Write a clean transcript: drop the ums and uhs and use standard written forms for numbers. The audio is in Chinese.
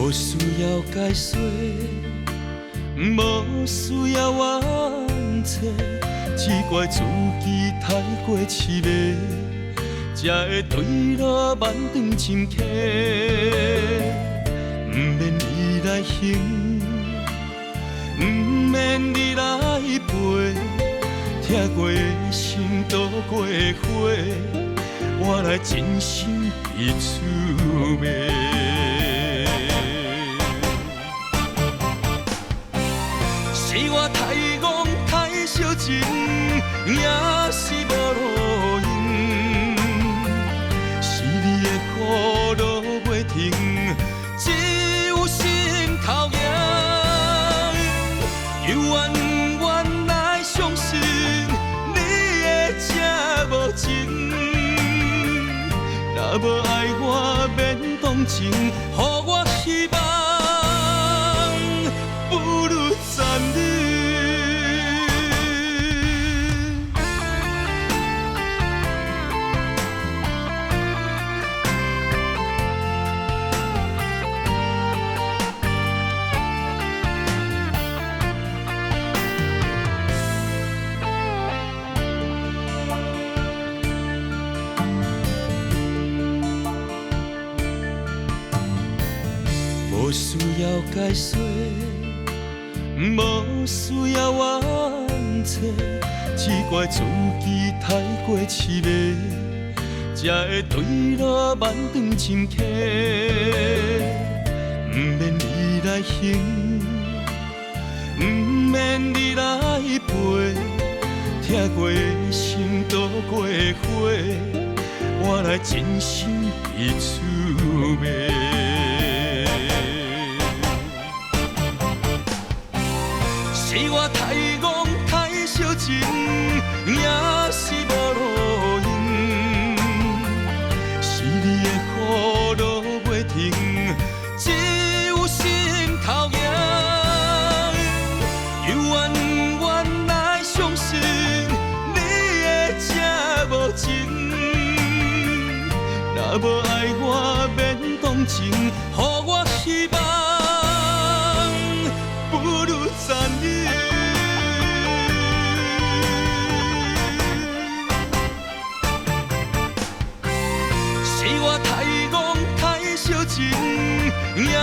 无需要解说，无需要冤切，只怪自己太过痴迷，才会对路慢长深刻。不免你来行，不免你来陪，疼过的心度过火，我来真心彼此骂。是我太戆太小情，也是无路用。是你的雨落袂停，只有心头痒。又怨怨来相信你的这无情，若无爱我免动情，予我希望。不如暂停。无需要解说。无需要冤切，只怪自己太过痴迷，才会对路慢长深刻。不免你来行，不免你来陪，疼过的心度过火，我来真心彼此骂。是我太戆太小情，也是无路用。是你的雨落袂停，只有心头痒。又怨怨来相信你的这无情，若无爱我免动情，予我希望。不如暂停。是我太戆太小情，也